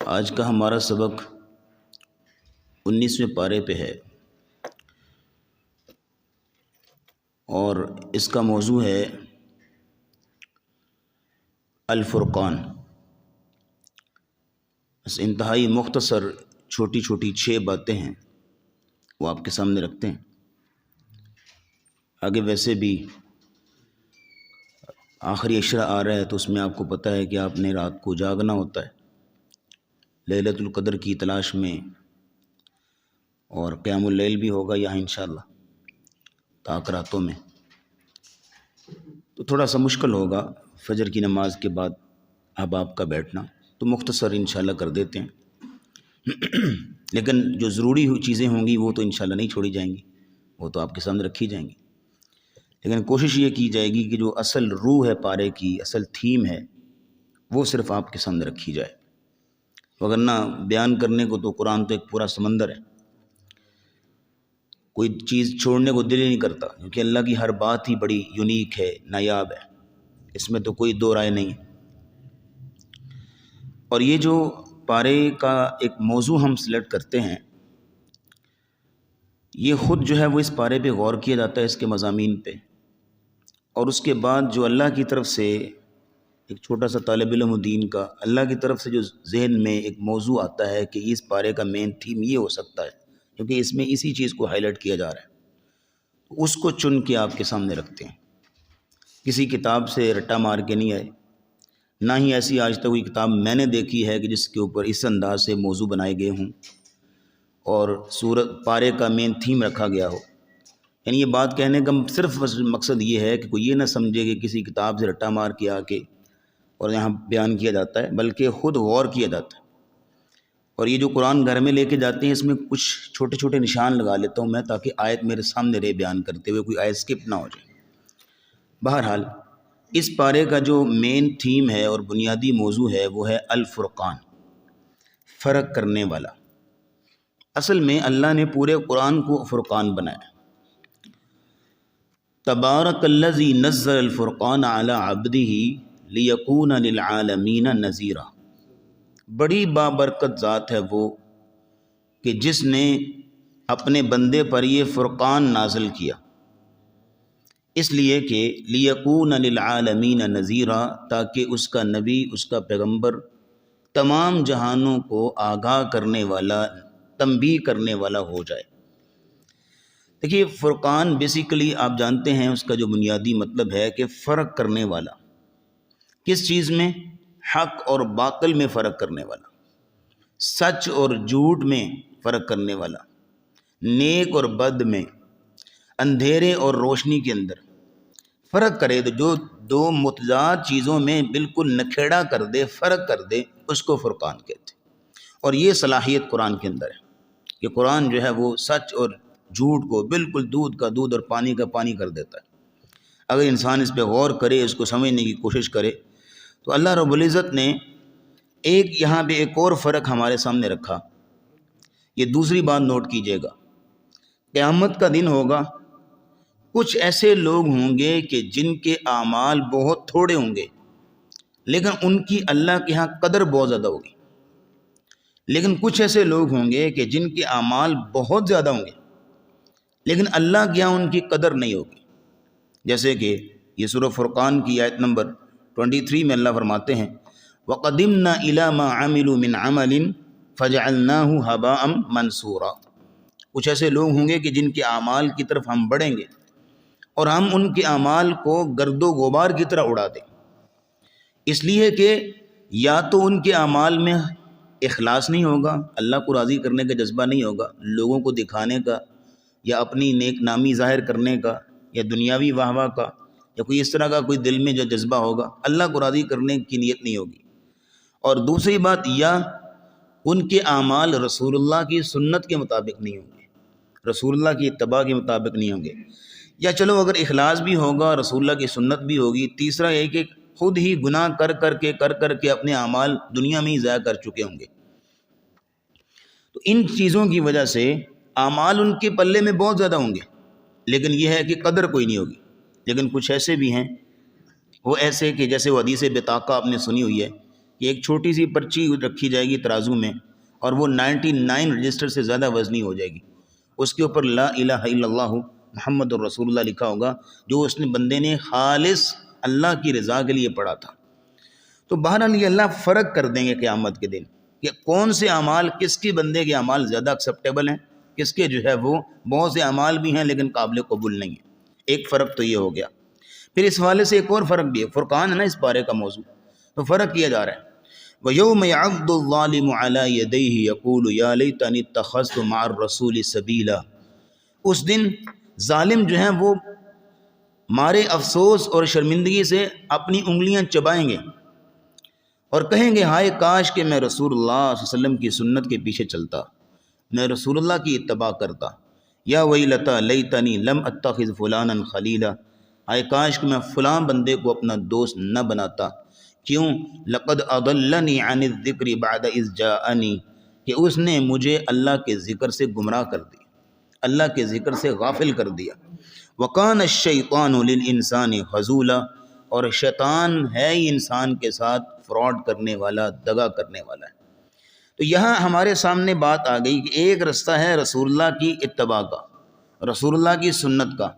آج کا ہمارا سبق 19ویں پارے پہ ہے اور اس کا موضوع ہے الفرقان۔ بس انتہائی مختصر چھوٹی چھوٹی 6 باتیں ہیں، وہ آپ کے سامنے رکھتے ہیں۔ آگے ویسے بھی آخری عشرہ آ رہا ہے تو اس میں آپ کو پتہ ہے کہ آپ نے رات کو جاگنا ہوتا ہے لیلۃ القدر کی تلاش میں، اور قیام اللیل بھی ہوگا یہاں انشاءاللہ تاک راتوں میں، تو تھوڑا سا مشکل ہوگا فجر کی نماز کے بعد اب آپ کا بیٹھنا، تو مختصر انشاءاللہ کر دیتے ہیں۔ لیکن جو ضروری چیزیں ہوں گی وہ تو انشاءاللہ نہیں چھوڑی جائیں گی، وہ تو آپ کے سامنے رکھی جائیں گی، لیکن کوشش یہ کی جائے گی کہ جو اصل روح ہے پارے کی، اصل تھیم ہے، وہ صرف آپ کے سامنے رکھی جائے، وگرنہ بیان کرنے کو تو قرآن تو ایک پورا سمندر ہے، کوئی چیز چھوڑنے کو دل ہی نہیں کرتا، کیونکہ اللہ کی ہر بات ہی بڑی یونیک ہے، نایاب ہے، اس میں تو کوئی دو رائے نہیں ہے۔ اور یہ جو پارے کا ایک موضوع ہم سلیکٹ کرتے ہیں، یہ خود جو ہے وہ اس پارے پہ غور کیا جاتا ہے، اس کے مضامین پہ، اور اس کے بعد جو اللہ کی طرف سے ایک چھوٹا سا طالب علم دین کا اللہ کی طرف سے جو ذہن میں ایک موضوع آتا ہے کہ اس پارے کا مین تھیم یہ ہو سکتا ہے، کیونکہ اس میں اسی چیز کو ہائی لائٹ کیا جا رہا ہے، اس کو چن کے آپ کے سامنے رکھتے ہیں۔ کسی کتاب سے رٹا مار کے نہیں آئے، نہ ہی ایسی آج تک کوئی کتاب میں نے دیکھی ہے کہ جس کے اوپر اس انداز سے موضوع بنائے گئے ہوں اور سورت پارے کا مین تھیم رکھا گیا ہو۔ یعنی یہ بات کہنے کا صرف مقصد یہ ہے کہ کوئی یہ نہ سمجھے کہ کسی کتاب سے رٹا مار کے آ کے اور یہاں بیان کیا جاتا ہے، بلکہ خود غور کیا جاتا ہے۔ اور یہ جو قرآن گھر میں لے کے جاتے ہیں، اس میں کچھ چھوٹے چھوٹے نشان لگا لیتا ہوں میں، تاکہ آیت میرے سامنے رہے بیان کرتے ہوئے، کوئی آیت سکپ نہ ہو جائے۔ بہرحال اس پارے کا جو مین تھیم ہے اور بنیادی موضوع ہے وہ ہے الفرقان، فرق کرنے والا۔ اصل میں اللہ نے پورے قرآن کو فرقان بنایا۔ تبارک الذی نزل الفرقان علی عبدہ لیکون للعالمین نذیرا۔ بڑی بابرکت ذات ہے وہ کہ جس نے اپنے بندے پر یہ فرقان نازل کیا، اس لیے کہ لیکون للعالمین نذیرا، تاکہ اس کا نبی، اس کا پیغمبر تمام جہانوں کو آگاہ کرنے والا، تنبیہ کرنے والا ہو جائے۔ دیکھیے فرقان بیسیکلی آپ جانتے ہیں اس کا جو بنیادی مطلب ہے کہ فرق کرنے والا۔ کس چیز میں؟ حق اور باطل میں فرق کرنے والا، سچ اور جھوٹ میں فرق کرنے والا، نیک اور بد میں، اندھیرے اور روشنی کے اندر فرق کرے، تو جو دو متضاد چیزوں میں بالکل نکھیڑا کر دے، فرق کر دے، اس کو فرقان کہتے ہیں۔ اور یہ صلاحیت قرآن کے اندر ہے کہ قرآن جو ہے وہ سچ اور جھوٹ کو بالکل دودھ کا دودھ اور پانی کا پانی کر دیتا ہے۔ اگر انسان اس پہ غور کرے، اس کو سمجھنے کی کوشش کرے، تو اللہ رب العزت نے یہاں پہ ایک اور فرق ہمارے سامنے رکھا۔ یہ دوسری بات نوٹ کیجئے گا، قیامت کا دن ہوگا، کچھ ایسے لوگ ہوں گے کہ جن کے اعمال بہت تھوڑے ہوں گے، لیکن ان کی اللہ کے ہاں قدر بہت زیادہ ہوگی۔ لیکن کچھ ایسے لوگ ہوں گے کہ جن کے اعمال بہت زیادہ ہوں گے، لیکن اللہ کے ہاں ان کی قدر نہیں ہوگی۔ جیسے کہ یہ سورہ فرقان کی آیت نمبر 23 میں اللہ فرماتے ہیں وَقَدِمْنَا إِلَى مَا عَمِلُوا مِنْ عَمَلٍ فَجَعَلْنَاهُ هَبَاءً مَنْثُورًا۔ کچھ ایسے لوگ ہوں گے کہ جن کے اعمال کی طرف ہم بڑھیں گے اور ہم ان کے اعمال کو گرد و غبار کی طرح اڑا دیں، اس لیے کہ یا تو ان کے اعمال میں اخلاص نہیں ہوگا، اللہ کو راضی کرنے کا جذبہ نہیں ہوگا، لوگوں کو دکھانے کا یا اپنی نیک نامی ظاہر کرنے کا یا دنیاوی واہ واہ کا یا کوئی اس طرح کا کوئی دل میں جو جذبہ ہوگا، اللہ کو راضی کرنے کی نیت نہیں ہوگی۔ اور دوسری بات، یا ان کے اعمال رسول اللہ کی سنت کے مطابق نہیں ہوں گے، رسول اللہ کی اتباع کے مطابق نہیں ہوں گے، یا چلو اگر اخلاص بھی ہوگا، رسول اللہ کی سنت بھی ہوگی، تیسرا یہ کہ خود ہی گناہ کر کر کے اپنے اعمال دنیا میں ہی ضائع کر چکے ہوں گے۔ تو ان چیزوں کی وجہ سے اعمال ان کے پلے میں بہت زیادہ ہوں گے، لیکن یہ ہے کہ قدر کوئی نہیں ہوگی۔ لیکن کچھ ایسے بھی ہیں، وہ ایسے کہ جیسے وہ حدیث بطاقہ آپ نے سنی ہوئی ہے کہ ایک چھوٹی سی پرچی رکھی جائے گی ترازو میں اور وہ 99 رجسٹر سے زیادہ وزنی ہو جائے گی، اس کے اوپر لا الہ الا اللہ محمد الرسول اللہ لکھا ہوگا، جو اس نے بندے نے خالص اللہ کی رضا کے لیے پڑھا تھا۔ تو بہرحال یہ اللہ فرق کر دیں گے قیامت کے دن کہ کون سے اعمال، کس کے بندے کے اعمال زیادہ ایکسیپٹیبل ہیں، کس کے جو ہے وہ بہت سے اعمال بھی ہیں لیکن قابل قبول نہیں ہیں۔ ایک فرق تو یہ ہو گیا۔ پھر اس حوالے سے ایک اور فرق بھی ہے، فرقان ہے نا اس پارے کا موضوع، تو فرق کیا جا رہا ہے وَيَوْمَ يَعَضُّ الظَّالِمُ عَلَىٰ يَدَيْهِ يَقُولُ يَا لَيْتَنِي اتَّخَذْتُ مَعَ الرَّسُولِ سَبِيلًا۔ اس دن ظالم جو ہیں وہ مارے افسوس اور شرمندگی سے اپنی انگلیاں چبائیں گے اور کہیں گے ہائے کاش کہ میں رسول اللہ صلی اللہ علیہ وسلم کی سنت کے پیچھے چلتا، میں رسول اللہ کی اتباع کرتا۔ یا ویلتا لیتنی لم اتخذ فلانا خلیلا، ہائے کاش کہ میں فلاں بندے کو اپنا دوست نہ بناتا، کیوں؟ لقد اضلنی عن الذکر بعد اذ جاءنی، کہ اس نے مجھے اللہ کے ذکر سے گمراہ کر دیا، اللہ کے ذکر سے غافل کر دیا۔ وکان الشیطان للانسان خذولا، اور شیطان ہے ہی انسان کے ساتھ فراڈ کرنے والا، دغا کرنے والا ہے۔ تو یہاں ہمارے سامنے بات آ گئی کہ ایک رستہ ہے رسول اللہ کی اتباع کا، رسول اللہ کی سنت کا،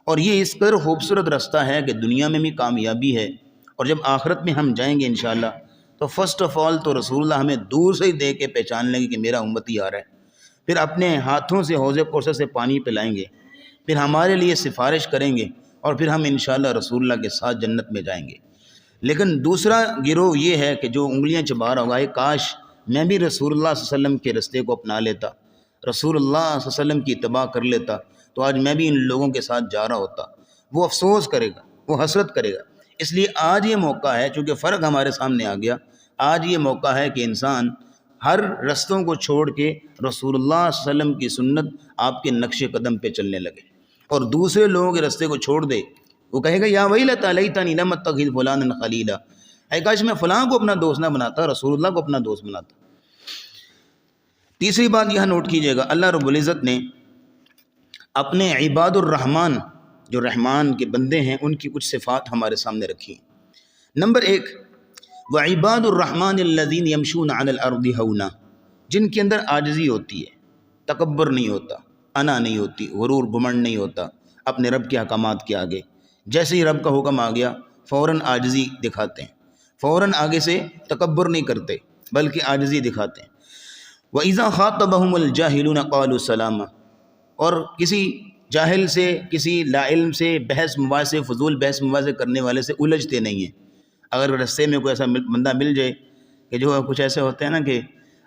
اور یہ اس قدر خوبصورت رستہ ہے کہ دنیا میں بھی کامیابی ہے، اور جب آخرت میں ہم جائیں گے انشاءاللہ تو فرسٹ آف آل تو رسول اللہ ہمیں دور سے ہی دیکھ کے پہچان لیں گے کہ میرا امتی آ رہا ہے، پھر اپنے ہاتھوں سے حوض کوثر سے پانی پلائیں گے، پھر ہمارے لیے سفارش کریں گے، اور پھر ہم انشاءاللہ رسول اللہ کے ساتھ جنت میں جائیں گے۔ لیکن دوسرا گروہ یہ ہے کہ جو انگلیاں چبا رہا ہوگا، اے کاش میں بھی رسول اللہ صلی اللہ علیہ وسلم کے رستے کو اپنا لیتا، رسول اللہ صلی اللہ علیہ وسلم کی اتباع کر لیتا، تو آج میں بھی ان لوگوں کے ساتھ جا رہا ہوتا۔ وہ افسوس کرے گا، وہ حسرت کرے گا۔ اس لیے آج یہ موقع ہے، چونکہ فرق ہمارے سامنے آ گیا، آج یہ موقع ہے کہ انسان ہر رستوں کو چھوڑ کے رسول اللہ صلی اللہ علیہ وسلم کی سنت، آپ کے نقش قدم پہ چلنے لگے، اور دوسرے لوگوں کے رستے کو چھوڑ دے۔ وہ کہے گا یا ویلتا لیتنی لم اتخذ فلانا خلیلا، اے کاش میں فلاں کو اپنا دوست نہ بناتا، رسول اللہ کو اپنا دوست بناتا۔ تیسری بات یہاں نوٹ کیجئے گا، اللہ رب العزت نے اپنے عباد الرحمن، جو رحمان کے بندے ہیں، ان کی کچھ صفات ہمارے سامنے رکھی ہیں۔ نمبر 1، وعباد الرحمن الذین یمشون علی الارض ہونا، جن کے اندر عاجزی ہوتی ہے، تکبر نہیں ہوتا، انا نہیں ہوتی، غرور گھمنڈ نہیں ہوتا اپنے رب کے احکامات کے آگے۔ جیسے ہی رب کا حکم آ گیا فوراً عاجزی دکھاتے ہیں، فوراً آگے سے تکبر نہیں کرتے بلکہ عاجزی دکھاتے ہیں۔ وَإِذَا خَاطَبَهُمُ الْجَاهِلُونَ قَالُوا سَلَامًا، اور کسی جاہل سے، کسی لا علم سے، بحث مباحثے، فضول بحث مباحثے کرنے والے سے الجھتے نہیں ہیں۔ اگر رستے میں کوئی ایسا بندہ مل جائے کہ جو کچھ ایسے ہوتے ہیں نا کہ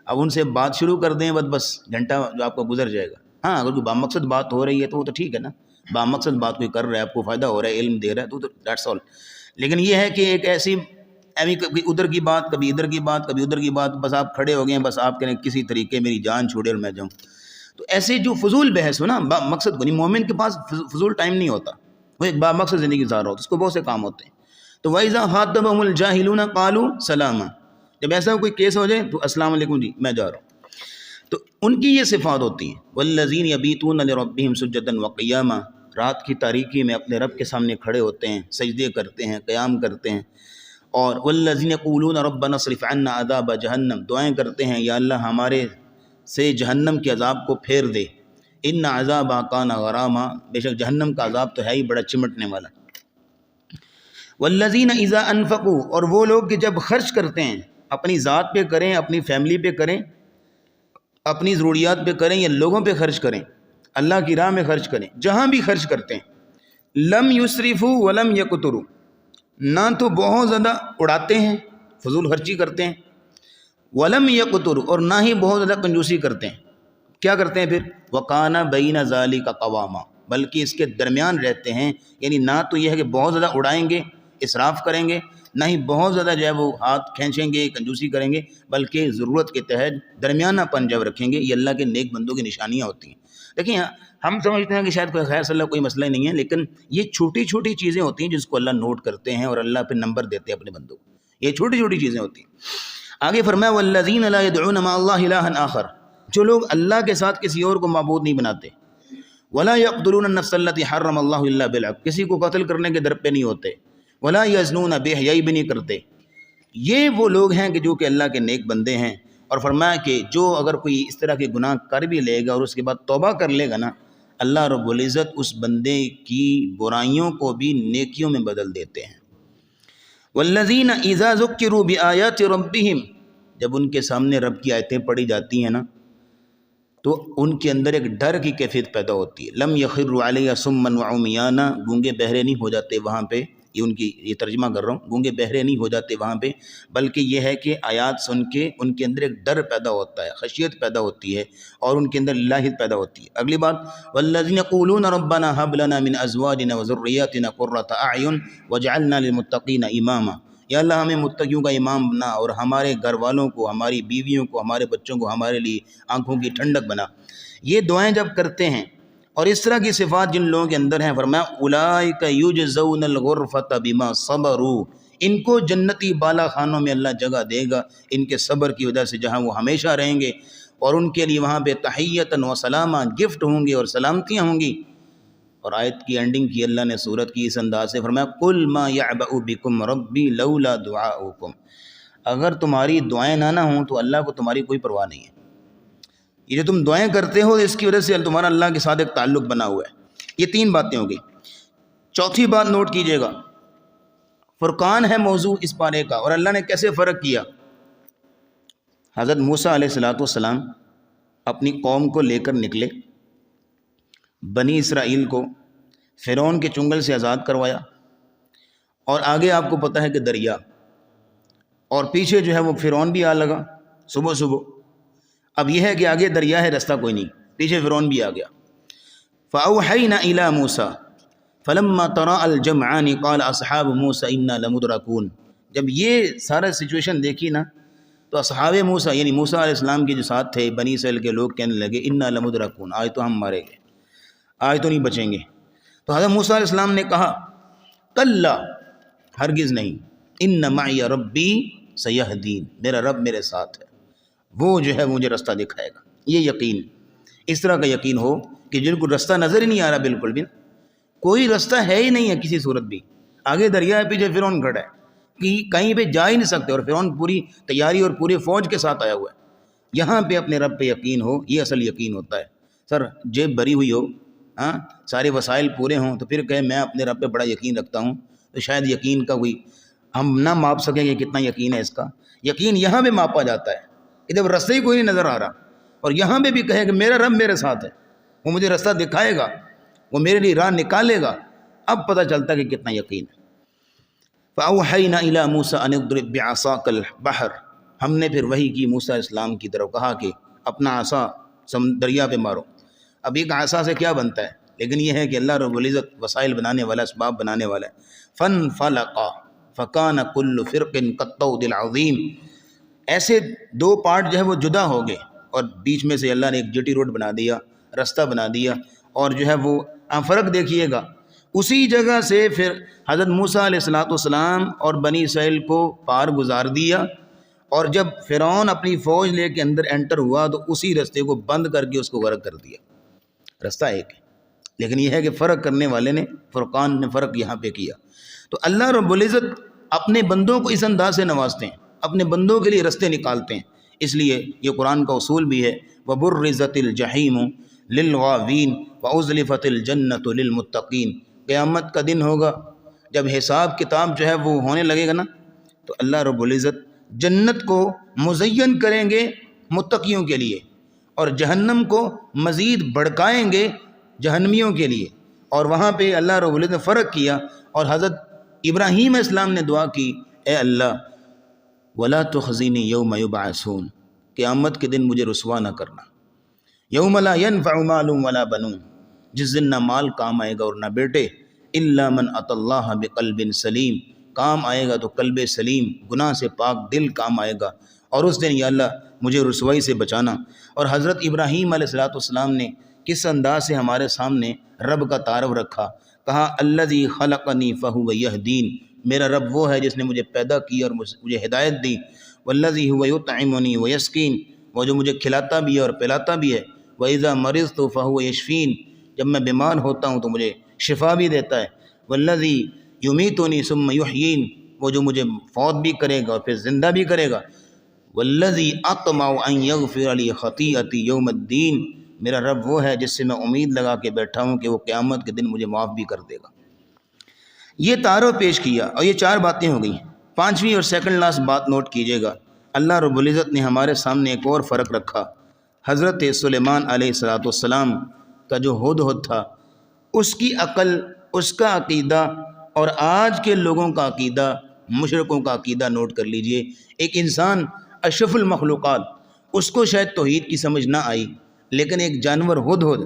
اب ان سے بات شروع کر دیں، بس گھنٹہ جو آپ کا گزر جائے گا۔ ہاں اگر کوئی بامقصد بات ہو رہی ہے تو وہ تو ٹھیک ہے نا، بامقصد بات کوئی کر رہا ہے، آپ کو فائدہ ہو رہا ہے، علم دے رہا ہے، تو دیٹس آل۔ لیکن یہ ہے کہ ایک ایسی کبھی ادھر کی بات، کبھی ادھر کی بات، کبھی ادھر کی بات، بس آپ کھڑے ہو گئے ہیں، بس آپ کہنے کسی طریقے میری جان چھوڑے اور میں جاؤں، تو ایسے جو فضول بحث ہو نا، مقصد کو نہیں، مومن کے پاس فضول ٹائم نہیں ہوتا، وہ ایک بامقصد زندگی گزار رہا ہوتا، اس کو بہت سے کام ہوتے ہیں۔ تو وَإِذَا خَاطَبَهُمُ الْجَاهِلُونَ قَالُوا سَلَامًا، جب ایسا کوئی کیس ہو جائے تو السلام علیکم جی میں جا رہا ہوں۔ تو ان کی یہ صفات ہوتی ہیں، وَالَّذِينَ يَبِيتُونَ لِرَبِّهِمْ سُجَّدًا وَقِيَامًا، رات کی تاریکی میں اپنے رب کے سامنے کھڑے ہوتے ہیں، سجدے کرتے ہیں، قیام کرتے ہیں۔ اور وَالَّذِينَ يَقُولُونَ رَبَّنَا اصْرِفْ عَنَّا عَذَابَ جَهَنَّمَ، دعائیں کرتے ہیں یا اللہ ہمارے سے جہنم کے عذاب کو پھیر دے، ان عذابا کان غراما، بے شک جہنم کا عذاب تو ہے ہی بڑا چمٹنے والا۔ والذین اذا انفقوا، اور وہ لوگ کہ جب خرچ کرتے ہیں، اپنی ذات پہ کریں، اپنی فیملی پہ کریں، اپنی ضروریات پہ کریں یا لوگوں پہ خرچ کریں، اللہ کی راہ میں خرچ کریں، جہاں بھی خرچ کرتے ہیں، لم یسرفوا ولم یقتروا، نہ تو بہت زیادہ اڑاتے ہیں، فضول خرچی کرتے ہیں، ولم یقتروا، اور نہ ہی بہت زیادہ کنجوسی کرتے ہیں۔ کیا کرتے ہیں پھر؟ وَقَانَ بَيْنَ ذَلِكَ قَوَامًا، بلکہ اس کے درمیان رہتے ہیں، یعنی نہ تو یہ ہے کہ بہت زیادہ اڑائیں گے، اسراف کریں گے، نہ ہی بہت زیادہ جو ہے وہ ہاتھ کھینچیں گے، کنجوسی کریں گے، بلکہ ضرورت کے تحت درمیانہ پن جب رکھیں گے۔ یہ اللہ کے نیک بندوں کی نشانیاں ہوتی ہیں۔ دیکھیں ہم سمجھتے ہیں کہ شاید کوئی خیر صلی اللہ کوئی مسئلہ نہیں ہے، لیکن یہ چھوٹی چھوٹی چیزیں ہوتی ہیں جس کو اللہ نوٹ کرتے ہیں اور اللہ پہ نمبر دیتے ہیں اپنے بندوں کو، یہ چھوٹی چھوٹی چیزیں ہوتی ہیں۔ آگے فرمایا وَالَّذِينَ لَا يَدْعُونَ مَعَ اللَّهِ إِلَٰهًا آخَرَ، جو لوگ اللہ کے ساتھ کسی اور کو معبود نہیں بناتے، وَلَا يَقْتُلُونَ النَّفْسَ الَّتِي حَرَّمَ اللَّهُ إِلَّا بِالْحَقِّ، کسی کو قتل کرنے کے در پہ نہیں ہوتے، وَلَا يَزْنُونَ، بے حیائی بھی نہیں کرتے، یہ وہ لوگ ہیں کہ جو کہ اللہ کے نیک بندے ہیں۔ اور فرمایا کہ جو اگر کوئی اس طرح کے گناہ کر بھی لے گا اور اس کے بعد توبہ کر لے گا نا، اللہ رب العزت اس بندے کی برائیوں کو بھی نیکیوں میں بدل دیتے ہیں۔ والذین اذا ذکروا بآیات ربہم، جب ان کے سامنے رب کی آیتیں پڑھی جاتی ہیں نا تو ان کے اندر ایک ڈر کی کیفیت پیدا ہوتی ہے۔ لم یخروا علیہ صما وعمیانا، گونگے بہرے نہیں ہو جاتے وہاں پہ، یہ ترجمہ کر رہا ہوں، گونگے بہرے نہیں ہو جاتے وہاں پہ، بلکہ یہ ہے کہ آیات سن کے ان کے اندر ایک ڈر پیدا ہوتا ہے، خشیت پیدا ہوتی ہے، اور ان کے اندر اللہ پیدا ہوتی ہے۔ اگلی بات، والذین یقولون ربنا هب لنا من ازواجنا وذریاتنا قرۃ اعین واجعلنا للمتقین اماما، یا اللہ ہمیں متقیوں کا امام بنا اور ہمارے گھر والوں کو، ہماری بیویوں کو، ہمارے بچوں کو ہمارے لیے آنکھوں کی ٹھنڈک بنا۔ یہ دعائیں جب کرتے ہیں اور اس طرح کی صفات جن لوگوں کے اندر ہیں، فرمایا اولئک یجزون الغرفۃ بما صبروا، ان کو جنتی بالا خانوں میں اللہ جگہ دے گا ان کے صبر کی وجہ سے، جہاں وہ ہمیشہ رہیں گے، اور ان کے لیے وہاں پہ تحیۃ و سلامہ، گفٹ ہوں گے اور سلامتیاں ہوں گی۔ اور آیت کی اینڈنگ کی اللہ نے سورت کی اس انداز سے فرمایا قل ما یعبأ بکم ربی لولا دعاؤکم، اگر تمہاری دعائیں نہ ہوں تو اللہ کو تمہاری کوئی پرواہ نہیں ہے۔ یہ جو تم دعائیں کرتے ہو اس کی وجہ سے تمہارا اللہ کے ساتھ ایک تعلق بنا ہوا ہے۔ یہ تین باتیں ہو گئی۔ چوتھی بات نوٹ کیجئے گا، فرقان ہے موضوع اس پارے کا، اور اللہ نے کیسے فرق کیا۔ حضرت موسیٰ علیہ السلام اپنی قوم کو لے کر نکلے، بنی اسرائیل کو فرعون کے چنگل سے آزاد کروایا، اور آگے آپ کو پتہ ہے کہ دریا، اور پیچھے جو ہے وہ فرعون بھی آ لگا صبح صبح۔ اب یہ ہے کہ آگے دریا ہے، رستہ کوئی نہیں، پیچھے فرعون بھی آ گیا۔ فَأَوْحَيْنَا إِلَىٰ مُوسَىٰ فَلَمَّا تَرَاءَ الْجَمْعَانِ قَالَ أَصْحَابُ مُوسَىٰ إِنَّا لَمُدْرَكُونَ، جب یہ سارا سچویشن دیکھی نا تو اصحاب موسیٰ یعنی موسیٰ علیہ السلام کے جو ساتھ تھے بنی اسرائیل کے لوگ کہنے لگے اِنَّا لَمُدْرَكُونَ، آج تو ہم مارے گئے، آج تو نہیں بچیں گے۔ تو حضرت موسیٰ علیہ السلام نے کہا کلا، ہرگز نہیں، ان معی ربی سیہدین، میرا رب میرے ساتھ ہے، وہ جو ہے مجھے رستہ دکھائے گا۔ یہ یقین، اس طرح کا یقین ہو کہ جن کو رستہ نظر ہی نہیں آ رہا، بالکل بھی کوئی رستہ ہے ہی نہیں ہے کسی صورت بھی، آگے دریا ہے، پیچھے فرعون کھڑا ہے، کہ کہیں پہ جا ہی نہیں سکتے، اور فرعون پوری تیاری اور پورے فوج کے ساتھ آیا ہوا ہے۔ یہاں پہ اپنے رب پہ یقین ہو، یہ اصل یقین ہوتا ہے۔ سر جیب بھری ہوئی ہو، ہاں سارے وسائل پورے ہوں، تو پھر کہے میں اپنے رب پہ بڑا یقین رکھتا ہوں، تو شاید یقین کا کوئی ہم نہ ماپ سکیں کہ کتنا یقین ہے اس کا۔ یقین یہاں پہ ماپا جاتا ہے کہ جب رستہ ہی کوئی نہیں نظر آ رہا، اور یہاں پہ بھی کہے کہ میرا رب میرے ساتھ ہے، وہ مجھے رستہ دکھائے گا، وہ میرے لیے راہ نکالے گا، اب پتہ چلتا ہے کہ کتنا یقین ہے۔ فَأَوْحَيْنَا إِلَىٰ مُوسَىٰ أَنِ اضْرِب بِّعَصَاكَ الْبَحْرَ، ہم نے پھر وحی کی موسیٰ علیہ السلام کی طرف، کہا کہ اپنا عصا دریا پہ مارو۔ اب ایک عصا سے کیا بنتا ہے، لیکن یہ ہے کہ اللہ رب العزت وسائل بنانے والا، اسباب بنانے والا ہے۔ فَانْفَلَقَا فَكَانَ كُلُّ فِرْقٍ كَالطَّوْدِ الْعَظِيمِ، ایسے دو پارٹ جو ہے وہ جدا ہو گئے، اور بیچ میں سے اللہ نے ایک جٹی روڈ بنا دیا، رستہ بنا دیا، اور جو ہے وہ فرق دیکھیے گا، اسی جگہ سے پھر حضرت موسیٰ علیہ السلام اور بنی اسرائیل کو پار گزار دیا، اور جب فرعون اپنی فوج لے کے اندر انٹر ہوا تو اسی رستے کو بند کر کے اس کو غرق کر دیا۔ رستہ ایک ہے، لیکن یہ ہے کہ فرق کرنے والے نے، فرقان نے فرق یہاں پہ کیا۔ تو اللہ رب العزت اپنے بندوں کو اس انداز سے نوازتے ہیں، اپنے بندوں کے لیے رستے نکالتے ہیں۔ اس لیے یہ قرآن کا اصول بھی ہے، وَبُرِّزَتِ الْجَحِيمُ لِلْغَاوِينَ وَأُزْلِفَتِ الْجَنَّةُ لِلْمُتَّقِينَ، قیامت کا دن ہوگا جب حساب کتاب جو ہے وہ ہونے لگے گا نا، تو اللہ رب العزت جنت کو مزین کریں گے متقیوں کے لیے، اور جہنم کو مزید بھڑکائیں گے جہنمیوں کے لیے۔ اور وہاں پہ اللہ رب العزت نے فرق کیا، اور حضرت ابراہیم علیہ السلام نے دعا کی، اے اللہ وَلَا تُخْزِنِي يَوْمَ يُبْعَثُونَ، قیامت کے دن مجھے رسوا نہ کرنا۔ یوم لا ينفع مال ولا بنون، جس دن نہ مال کام آئے گا اور نہ بیٹے، الا من اتى اللہ بقلب سلیم، کام آئے گا تو قلب سلیم، گناہ سے پاک دل کام آئے گا۔ اور اس دن یا اللہ مجھے رسوائی سے بچانا۔ اور حضرت ابراہیم علیہ السلام نے کس انداز سے ہمارے سامنے رب کا تعارف رکھا، کہا الذی خلقنی فہو یہدین، میرا رب وہ ہے جس نے مجھے پیدا کیا اور مجھے ہدایت دی، والذی هو یطعمنی ویسقین، وہ جو مجھے کھلاتا بھی ہے اور پلاتا بھی ہے، وَإِذَا مَرِضْتُ فَهُوَ يَشْفِينِ، جب میں بیمار ہوتا ہوں تو مجھے شفا بھی دیتا ہے، وَالَّذِي يُمِيتُنِي ثُمَّ يُحْيِينِ، وہ جو مجھے فوت بھی کرے گا اور پھر زندہ بھی کرے گا، والذی اطمع ان یغفر لی خطیئتی یوم الدین، میرا رب وہ ہے جس سے میں امید لگا کے بیٹھا ہوں کہ وہ قیامت کے دن مجھے معاف بھی کر دے گا۔ یہ تعارف پیش کیا اور یہ 4 باتیں ہو گئیں۔ 5ویں اور سیکنڈ لاسٹ بات نوٹ کیجئے گا، اللہ رب العزت نے ہمارے سامنے ایک اور فرق رکھا۔ حضرت سلیمان علیہ السلام کا جو ہدہد تھا، اس کی عقل، اس کا عقیدہ اور آج کے لوگوں کا عقیدہ، مشرکوں کا عقیدہ نوٹ کر لیجئے۔ ایک انسان اشرف المخلوقات، اس کو شاید توحید کی سمجھ نہ آئی، لیکن ایک جانور ہدہد،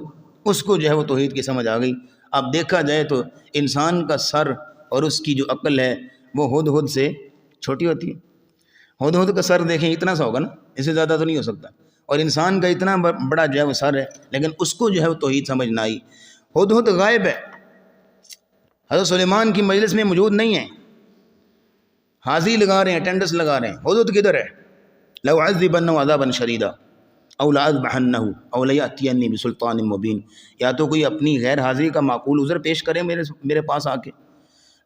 اس کو جو ہے وہ توحید کی سمجھ آ گئی۔ اب دیکھا جائے تو انسان کا سر اور اس کی جو عقل ہے وہ ہدہد سے چھوٹی ہوتی ہے۔ ہدہد کا سر دیکھیں اتنا سا ہوگا نا، اس سے زیادہ تو نہیں ہو سکتا، اور انسان کا اتنا بڑا جو ہے وہ سر ہے، لیکن اس کو جو ہے وہ توحید سمجھ نہ آئی۔ ہدہد غائب ہے، حضرت سلیمان کی مجلس میں موجود نہیں ہے، حاضری لگا رہے ہیں، اٹینڈنس لگا رہے ہیں، ہدہد کدھر ہے؟ لَأُعَذِّبَنَّهُ عَذَابًا شَدِيدًا أَوْ لَأَذْبَحَنَّهُ أَوْ لَيَأْتِيَنِّي بِسُلْطَانٍ مُبِينٍ، یا تو کوئی اپنی غیر حاضری کا معقول عذر پیش کرے میرے پاس آ کے،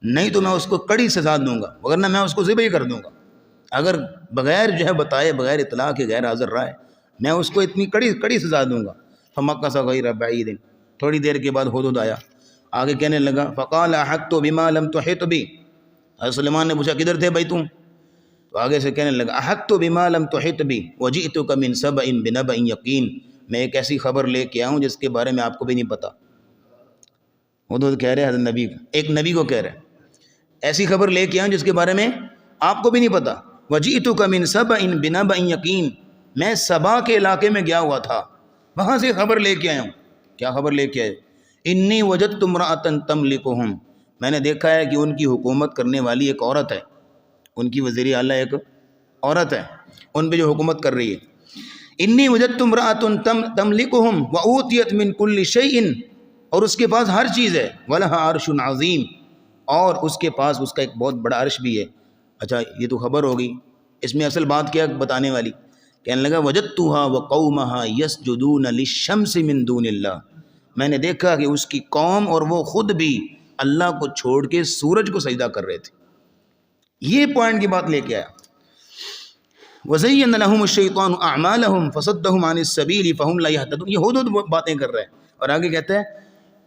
نہیں تو میں اس کو کڑی سزا دوں گا، وگرنہ میں اس کو ذبح ہی کر دوں گا۔ اگر بغیر جو ہے بتائے، بغیر اطلاع کے غیر حاضر رہا ہے، میں اس کو اتنی کڑی سزا دوں گا۔ فَمَكَثَ غَيْرَ بَعِيدٍ، تھوڑی دیر کے بعد ہدہد آیا، آگے کہنے لگا فَقَالَ أَحَطتُ بِمَا لَمْ تُحِطْ بِهِ، حضرت سلیمان نے پوچھا کدھر تھے بھائی تم؟ تو آگے سے کہنے لگا أَحَطتُ بِمَا لَمْ تُحِطْ بِهِ وَجِئْتُكَ مِنْ سَبَإٍ بِنَبَإٍ يَقِينٍ، میں ایک ایسی خبر لے کے آؤں جس کے بارے میں آپ کو بھی نہیں پتا۔ ہدہد کہہ رہے حضرت نبی، ایک نبی کو کہہ رہے ایسی خبر لے کے آؤں جس کے بارے میں آپ کو بھی نہیں پتا۔ وَجِئْتُكَ مِنْ سَبَإٍ بِنَبَإٍ يَقِينٍ، میں سبا کے علاقے میں گیا ہوا تھا، وہاں سے خبر لے کے آیا ہوں۔ کیا خبر لے کے آئے؟ انی وجدت امرأۃ تملکہم، میں نے دیکھا ہے کہ ان کی حکومت کرنے والی ایک عورت ہے، ان کی وزیر اعلیٰ ایک عورت ہے، ان پہ جو حکومت کر رہی ہے۔ انی وجدت امرأۃ تملکہم وأوتیت من کل شیء، اور اس کے پاس ہر چیز ہے، وَلَهَا عَرْشٌ عَظِيمٌ، اور اس کے پاس اس کا ایک بہت بڑا عرش بھی ہے۔ اچھا یہ تو خبر ہوگی، اس میں اصل بات کیا بتانے والی؟ کہنے لگا وجدتها وقومها يسجدون للشمس من دون اللہ، میں نے دیکھا کہ اس کی قوم اور وہ خود بھی اللہ کو چھوڑ کے سورج کو سجدہ کر رہے تھے۔ یہ پوائنٹ کی بات لے کے آیا۔ وَزَيَّنَ لَهُمُ الشَّيْطَانُ أَعْمَالَهُمْ فَصَدَّهُمْ عَنِ السَّبِيلِ فَهُمْ لَا يَهْتَدُونَ، یہ ہدہد باتیں کر رہے ہیں، اور آگے کہتا ہے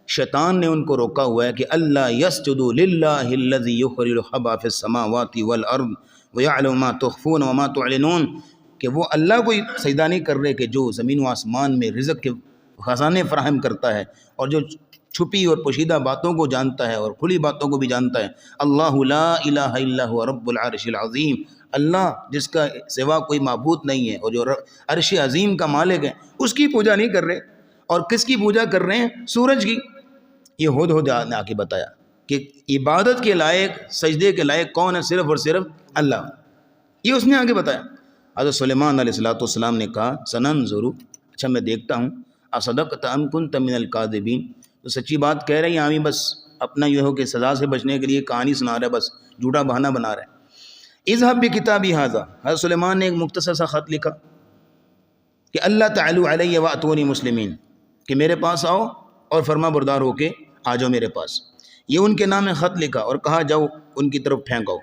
شیطان نے ان کو روکا ہوا ہے کہ اللہ يَسْجُدُوا لِلَّهِ الَّذِي يُخْرِجُ الْخَبْءَ فِي السَّمَاوَاتِ وَالْأَرْضِ وَيَعْلَمُ مَا تُخْفُونَ وَمَا تُعْلِنُونَ، کہ وہ اللہ کو سجدہ نہیں کر رہے کہ جو زمین و آسمان میں رزق کے خزانے فراہم کرتا ہے اور جو چھپی اور پوشیدہ باتوں کو جانتا ہے اور کھلی باتوں کو بھی جانتا ہے۔ اللہ لا الہ الا هو رب العرش العظیم، اللہ جس کا سوا کوئی معبود نہیں ہے اور جو عرش عظیم کا مالک ہے، اس کی پوجا نہیں کر رہے، اور کس کی پوجا کر رہے ہیں؟ سورج کی۔ یہ ہدہد نے آ کے بتایا کہ عبادت کے لائق، سجدے کے لائق کون ہے؟ صرف اور صرف اللہ، یہ اس نے آگے بتایا۔ حضرت سلیمان علیہ السلام نے کہا سننظر، اچھا میں دیکھتا ہوں، اصدقت ام کنت من الکاذبین، تو سچی بات کہہ رہے ہیں یا بس اپنا یہ ہو کہ سزا سے بچنے کے لیے کہانی سنا رہا ہے، بس جھوٹا بہانہ بنا رہا ہے۔ اذهب بکتابی ھذا، حضرت سلیمان نے ایک مختصر سا خط لکھا کہ اللہ تعالی علی واتونی مسلمین، کہ میرے پاس آؤ اور فرما بردار ہو کے آ جاؤ میرے پاس۔ یہ ان کے نام میں خط لکھا اور کہا جاؤ ان کی طرف پھینکاؤ۔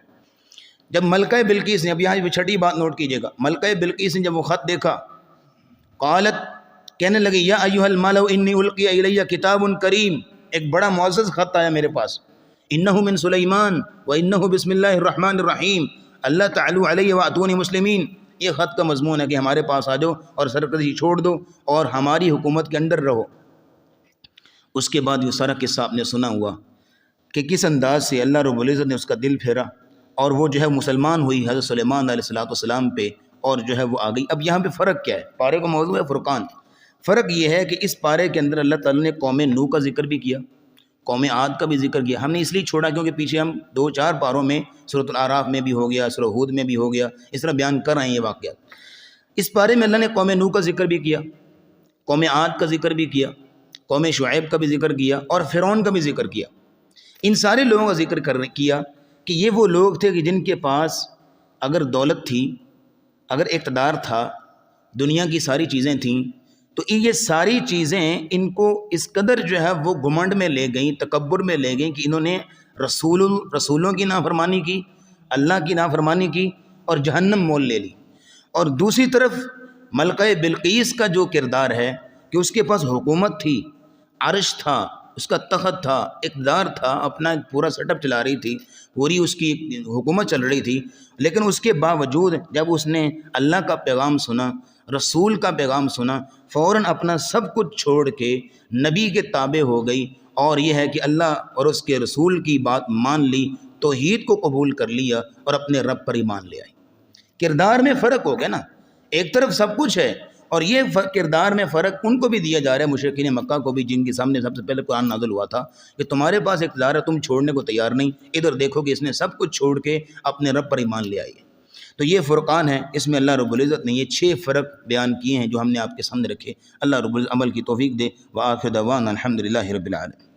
جب ملکہ بلقیس نے، اب یہاں چھٹی بات نوٹ کیجئے گا، ملکہ بلقیس نے جب وہ خط دیکھا، قالت، کہنے لگی یا ایھا الملأ انی القی الی کتاب کریم، ایک بڑا معزز خط آیا میرے پاس، انہ من سلیمان و انہ بسم اللہ الرحمن الرحیم، اللہ تعالی علی واتونی مسلمین۔ یہ خط کا مضمون ہے کہ ہمارے پاس آ جاؤ اور سرکشی چھوڑ دو اور ہماری حکومت کے اندر رہو۔ اس کے بعد یہ سارا قصہ آپ نے سنا ہوا کہ کس انداز سے اللہ رب العزت نے اس کا دل پھیرا اور وہ جو ہے مسلمان ہوئی حضرت سلیمان علیہ السلام پہ، اور جو ہے وہ آ گئی۔ اب یہاں پہ فرق کیا ہے؟ پارے کا موضوع ہے فرقان۔ فرق یہ ہے کہ اس پارے کے اندر اللہ تعالیٰ نے قوم نوح کا ذکر بھی کیا، قوم عاد کا بھی ذکر کیا۔ ہم نے اس لیے چھوڑا کیونکہ پیچھے ہم 2-4 پاروں میں سورۃ الاعراف میں بھی ہو گیا، سورۃ ہود میں بھی ہو گیا، اس طرح بیان کر رہے ہیں یہ واقعات۔ اس پارے میں اللہ نے قوم نوح کا ذکر بھی کیا، قوم عاد کا ذکر بھی کیا، قوم شعیب کا بھی ذکر کیا، اور فرعون کا بھی ذکر کیا۔ ان سارے لوگوں کا ذکر کیا کہ یہ وہ لوگ تھے کہ جن کے پاس اگر دولت تھی، اگر اقتدار تھا، دنیا کی ساری چیزیں تھیں، تو یہ ساری چیزیں ان کو اس قدر جو ہے وہ گھمنڈ میں لے گئیں، تکبر میں لے گئیں کہ انہوں نے رسولوں کی نافرمانی کی، اللہ کی نافرمانی کی اور جہنم مول لے لی، اور دوسری طرف ملکہ بلقیس کا جو کردار ہے کہ اس کے پاس حکومت تھی، عرش تھا، اس کا تخت تھا، اقتدار تھا، اپنا پورا سیٹ اپ چلا رہی تھی، پوری اس کی حکومت چل رہی تھی، لیکن اس کے باوجود جب اس نے اللہ کا پیغام سنا، رسول کا پیغام سنا، فوراً اپنا سب کچھ چھوڑ کے نبی کے تابع ہو گئی، اور یہ ہے کہ اللہ اور اس کے رسول کی بات مان لی، توحید کو قبول کر لیا اور اپنے رب پر ایمان لے آئی۔ کردار میں فرق ہو گیا نا، ایک طرف سب کچھ ہے، اور یہ کردار میں فرق ان کو بھی دیا جا رہا ہے، مشرکین مکہ کو بھی، جن کے سامنے سب سے پہلے قرآن نازل ہوا تھا کہ تمہارے پاس اقتدار ہے، تم چھوڑنے کو تیار نہیں، ادھر دیکھو کہ اس نے سب کچھ چھوڑ کے اپنے رب پر ایمان لے آئی ہے۔ تو یہ فرقان ہے، اس میں اللہ رب العزت نے یہ 6 فرق بیان کیے ہیں جو ہم نے آپ کے سامنے رکھے۔ اللہ رب العزت عمل کی توفیق دے۔ وآخر دعوانا الحمدللہ رب العالمین۔